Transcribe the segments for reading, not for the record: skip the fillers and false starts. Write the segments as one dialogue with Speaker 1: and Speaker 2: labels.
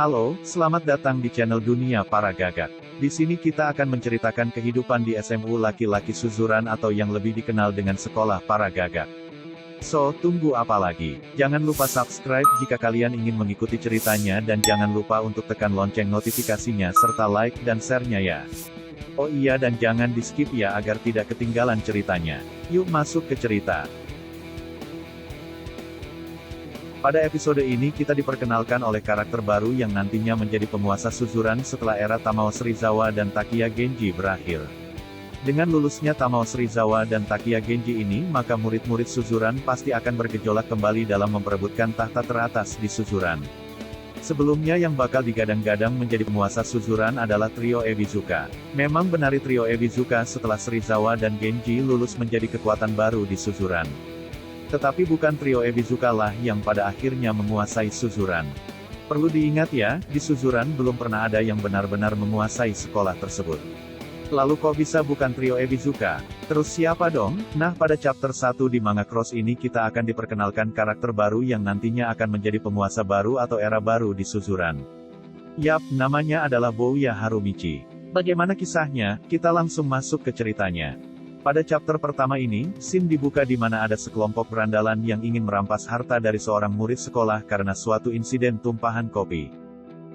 Speaker 1: Halo, selamat datang di channel Dunia Para Gagak. Di sini kita akan menceritakan kehidupan di SMU laki-laki Suzuran atau yang lebih dikenal dengan Sekolah Para Gagak. So, tunggu apa lagi? Jangan lupa subscribe jika kalian ingin mengikuti ceritanya dan jangan lupa untuk tekan lonceng notifikasinya serta like dan share-nya ya. Oh iya dan jangan di-skip ya agar tidak ketinggalan ceritanya. Yuk masuk ke cerita. Pada episode ini kita diperkenalkan oleh karakter baru yang nantinya menjadi penguasa Suzuran setelah era Tamao Serizawa dan Takiya Genji berakhir. Dengan lulusnya Tamao Serizawa dan Takiya Genji ini, maka murid-murid Suzuran pasti akan bergejolak kembali dalam memperebutkan tahta teratas di Suzuran. Sebelumnya yang bakal digadang-gadang menjadi penguasa Suzuran adalah trio Ebizuka. Memang benar trio Ebizuka setelah Serizawa dan Genji lulus menjadi kekuatan baru di Suzuran. Tetapi bukan trio Ebizuka lah yang pada akhirnya menguasai Suzuran. Perlu diingat ya, di Suzuran belum pernah ada yang benar-benar menguasai sekolah tersebut. Lalu kok bisa bukan trio Ebizuka? Terus siapa dong? Nah pada chapter 1 di Manga Cross ini kita akan diperkenalkan karakter baru yang nantinya akan menjadi penguasa baru atau era baru di Suzuran. Yap, namanya adalah Bouya Harumichi. Bagaimana kisahnya? Kita langsung masuk ke ceritanya. Pada chapter pertama ini, scene dibuka di mana ada sekelompok berandalan yang ingin merampas harta dari seorang murid sekolah karena suatu insiden tumpahan kopi.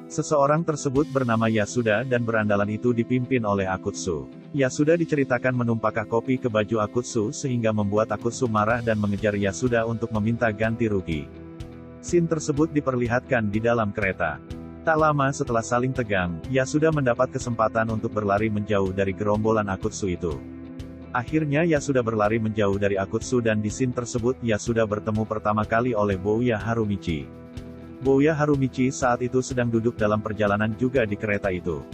Speaker 1: Seseorang tersebut bernama Yasuda dan berandalan itu dipimpin oleh Akutsu. Yasuda diceritakan menumpahkan kopi ke baju Akutsu sehingga membuat Akutsu marah dan mengejar Yasuda untuk meminta ganti rugi. Scene tersebut diperlihatkan di dalam kereta. Tak lama setelah saling tegang, Yasuda mendapat kesempatan untuk berlari menjauh dari gerombolan Akutsu itu. Akhirnya Yasuda berlari menjauh dari Akutsu dan di scene tersebut Yasuda bertemu pertama kali oleh Bouya Harumichi. Bouya Harumichi saat itu sedang duduk dalam perjalanan juga di kereta itu.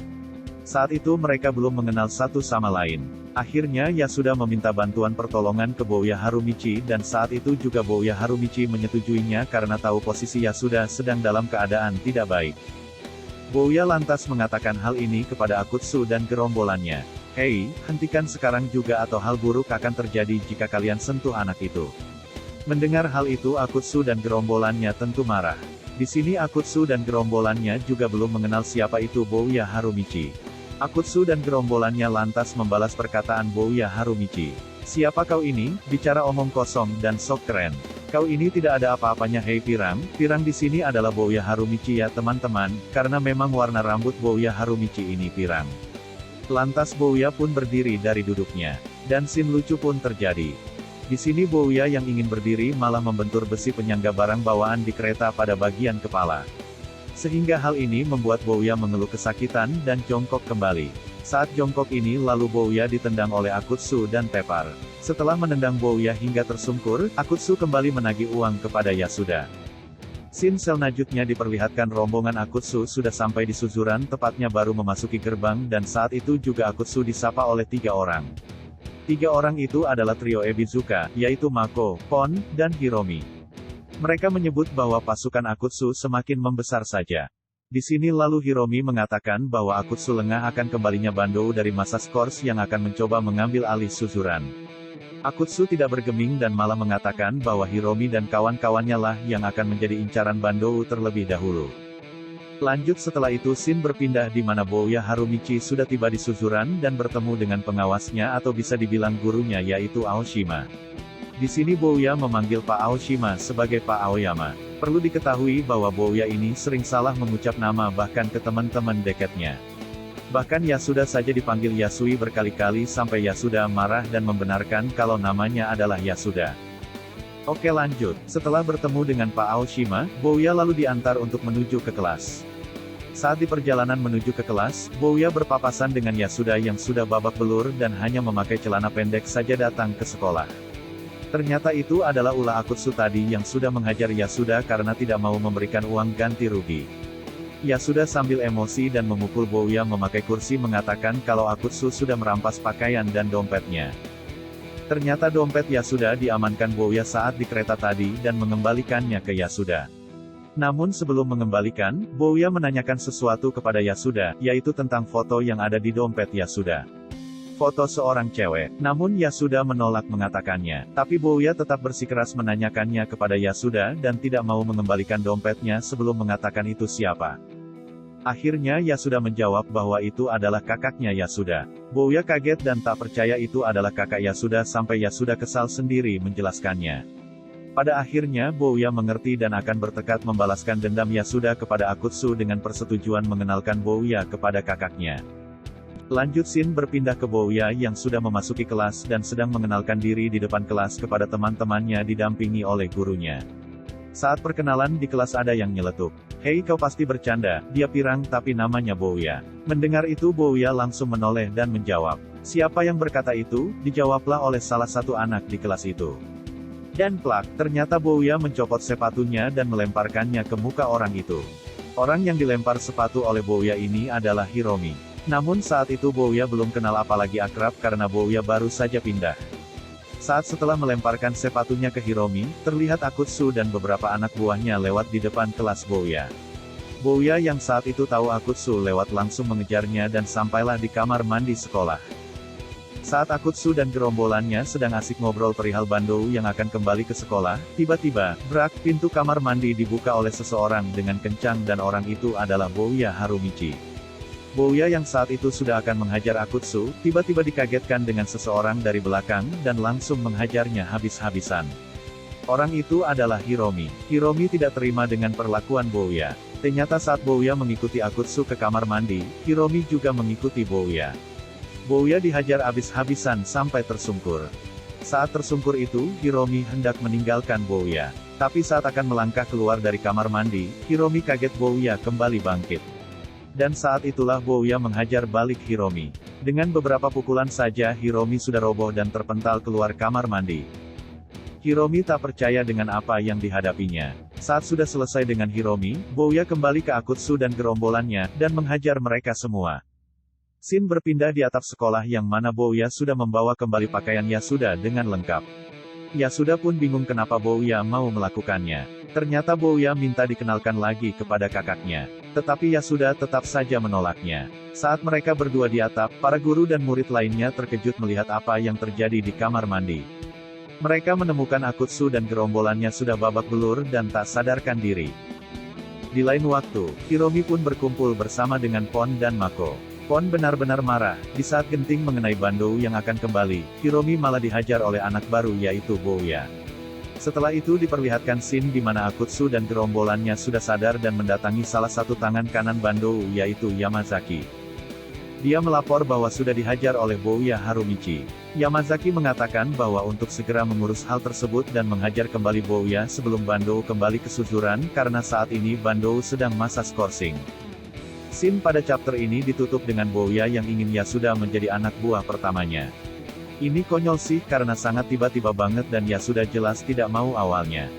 Speaker 1: Saat itu mereka belum mengenal satu sama lain. Akhirnya Yasuda meminta bantuan pertolongan ke Bouya Harumichi dan saat itu juga Bouya Harumichi menyetujuinya karena tahu posisi Yasuda sedang dalam keadaan tidak baik. Bouya lantas mengatakan hal ini kepada Akutsu dan gerombolannya. Hei, hentikan sekarang juga atau hal buruk akan terjadi jika kalian sentuh anak itu. Mendengar hal itu Akutsu dan gerombolannya tentu marah. Di sini Akutsu dan gerombolannya juga belum mengenal siapa itu Bouya Harumichi. Akutsu dan gerombolannya lantas membalas perkataan Bouya Harumichi. Siapa kau ini, bicara omong kosong dan sok keren. Kau ini tidak ada apa-apanya hei pirang, pirang di sini adalah Bouya Harumichi ya teman-teman, karena memang warna rambut Bouya Harumichi ini pirang. Lantas Bouya pun berdiri dari duduknya. Dan scene lucu pun terjadi. Di sini Bouya yang ingin berdiri malah membentur besi penyangga barang bawaan di kereta pada bagian kepala. Sehingga hal ini membuat Bouya mengeluh kesakitan dan jongkok kembali. Saat jongkok ini lalu Bouya ditendang oleh Akutsu dan tepar. Setelah menendang Bouya hingga tersungkur, Akutsu kembali menagih uang kepada Yasuda. Scene selanjutnya diperlihatkan rombongan Akutsu sudah sampai di Suzuran tepatnya baru memasuki gerbang dan saat itu juga Akutsu disapa oleh 3 orang. 3 orang itu adalah trio Ebizuka, yaitu Mako, Pon, dan Hiromi. Mereka menyebut bahwa pasukan Akutsu semakin membesar saja. Di sini lalu Hiromi mengatakan bahwa Akutsu lengah akan kembalinya Bandou dari masa Scores yang akan mencoba mengambil alih Suzuran. Akutsu tidak bergeming dan malah mengatakan bahwa Hiromi dan kawan-kawannya lah yang akan menjadi incaran Bandou terlebih dahulu. Lanjut setelah itu scene berpindah di mana Bouya Harumichi sudah tiba di Suzuran dan bertemu dengan pengawasnya atau bisa dibilang gurunya yaitu Aoshima. Di sini Bouya memanggil Pak Aoshima sebagai Pak Aoyama. Perlu diketahui bahwa Bouya ini sering salah mengucap nama bahkan ke teman-teman dekatnya. Bahkan Yasuda saja dipanggil Yasui berkali-kali sampai Yasuda marah dan membenarkan kalau namanya adalah Yasuda. Oke lanjut, setelah bertemu dengan Pak Aoshima, Bouya lalu diantar untuk menuju ke kelas. Saat di perjalanan menuju ke kelas, Bouya berpapasan dengan Yasuda yang sudah babak belur dan hanya memakai celana pendek saja datang ke sekolah. Ternyata itu adalah ulah Akutsu tadi yang sudah menghajar Yasuda karena tidak mau memberikan uang ganti rugi. Yasuda sambil emosi dan memukul Bouya memakai kursi mengatakan kalau Akutsu sudah merampas pakaian dan dompetnya. Ternyata dompet Yasuda diamankan Bouya saat di kereta tadi dan mengembalikannya ke Yasuda. Namun sebelum mengembalikan, Bouya menanyakan sesuatu kepada Yasuda, yaitu tentang foto yang ada di dompet Yasuda. Foto seorang cewek, namun Yasuda menolak mengatakannya. Tapi Bouya tetap bersikeras menanyakannya kepada Yasuda dan tidak mau mengembalikan dompetnya sebelum mengatakan itu siapa. Akhirnya Yasuda menjawab bahwa itu adalah kakaknya Yasuda. Bouya kaget dan tak percaya itu adalah kakak Yasuda sampai Yasuda kesal sendiri menjelaskannya. Pada akhirnya Bouya mengerti dan akan bertekad membalaskan dendam Yasuda kepada Akutsu dengan persetujuan mengenalkan Bouya kepada kakaknya. Lanjut scene berpindah ke Bouya yang sudah memasuki kelas dan sedang mengenalkan diri di depan kelas kepada teman-temannya didampingi oleh gurunya. Saat perkenalan di kelas ada yang nyeletuk. "Hei, kau pasti bercanda, dia pirang tapi namanya Bouya." Mendengar itu Bouya langsung menoleh dan menjawab. "Siapa yang berkata itu?" Dijawablah oleh salah satu anak di kelas itu. Dan plak, ternyata Bouya mencopot sepatunya dan melemparkannya ke muka orang itu. Orang yang dilempar sepatu oleh Bouya ini adalah Hiromi. Namun saat itu Bouya belum kenal apalagi akrab karena Bouya baru saja pindah. Saat setelah melemparkan sepatunya ke Hiromi, terlihat Akutsu dan beberapa anak buahnya lewat di depan kelas Bouya. Bouya yang saat itu tahu Akutsu lewat langsung mengejarnya dan sampailah di kamar mandi sekolah. Saat Akutsu dan gerombolannya sedang asik ngobrol perihal Bandou yang akan kembali ke sekolah, tiba-tiba, brak, pintu kamar mandi dibuka oleh seseorang dengan kencang dan orang itu adalah Bouya Harumichi. Bouya yang saat itu sudah akan menghajar Akutsu, tiba-tiba dikagetkan dengan seseorang dari belakang, dan langsung menghajarnya habis-habisan. Orang itu adalah Hiromi. Hiromi tidak terima dengan perlakuan Bouya. Ternyata saat Bouya mengikuti Akutsu ke kamar mandi, Hiromi juga mengikuti Bouya. Bouya dihajar habis-habisan sampai tersungkur. Saat tersungkur itu, Hiromi hendak meninggalkan Bouya. Tapi saat akan melangkah keluar dari kamar mandi, Hiromi kaget Bouya kembali bangkit. Dan saat itulah Bouya menghajar balik Hiromi. Dengan beberapa pukulan saja Hiromi sudah roboh dan terpental keluar kamar mandi. Hiromi tak percaya dengan apa yang dihadapinya. Saat sudah selesai dengan Hiromi, Bouya kembali ke Akutsu dan gerombolannya, dan menghajar mereka semua. Scene berpindah di atap sekolah yang mana Bouya sudah membawa kembali pakaian Yasuda dengan lengkap. Yasuda pun bingung kenapa Bouya mau melakukannya. Ternyata Bouya minta dikenalkan lagi kepada kakaknya. Tetapi Yasuda tetap saja menolaknya. Saat mereka berdua di atap, para guru dan murid lainnya terkejut melihat apa yang terjadi di kamar mandi. Mereka menemukan Akutsu dan gerombolannya sudah babak belur dan tak sadarkan diri. Di lain waktu, Hiromi pun berkumpul bersama dengan Pon dan Mako. Pon benar-benar marah, di saat genting mengenai Bandou yang akan kembali, Hiromi malah dihajar oleh anak baru yaitu Bouya. Setelah itu diperlihatkan scene di mana Akutsu dan gerombolannya sudah sadar dan mendatangi salah satu tangan kanan Bandou yaitu Yamazaki. Dia melapor bahwa sudah dihajar oleh Bouya Harumichi. Yamazaki mengatakan bahwa untuk segera mengurus hal tersebut dan menghajar kembali Bouya sebelum Bandou kembali ke suzuran karena saat ini Bandou sedang masa skorsing. Scene pada chapter ini ditutup dengan Bouya yang ingin Yasuda menjadi anak buah pertamanya. Ini konyol sih karena sangat tiba-tiba banget dan Yasuda jelas tidak mau awalnya.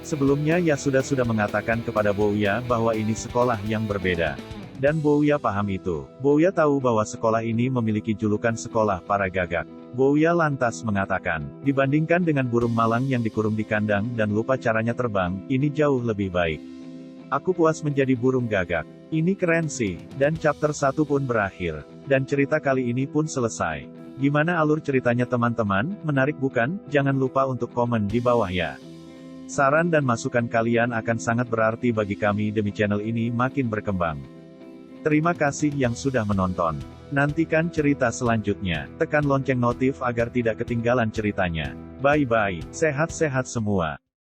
Speaker 1: Sebelumnya Yasuda sudah mengatakan kepada Bouya bahwa ini sekolah yang berbeda. Dan Bouya paham itu. Bouya tahu bahwa sekolah ini memiliki julukan sekolah para gagak. Bouya lantas mengatakan, dibandingkan dengan burung malang yang dikurung di kandang dan lupa caranya terbang, ini jauh lebih baik. Aku puas menjadi burung gagak. Ini keren sih. Dan chapter 1 pun berakhir. Dan cerita kali ini pun selesai. Gimana alur ceritanya teman-teman? Menarik bukan? Jangan lupa untuk komen di bawah ya. Saran dan masukan kalian akan sangat berarti bagi kami demi channel ini makin berkembang. Terima kasih yang sudah menonton. Nantikan cerita selanjutnya. Tekan lonceng notif agar tidak ketinggalan ceritanya. Bye-bye, sehat-sehat semua.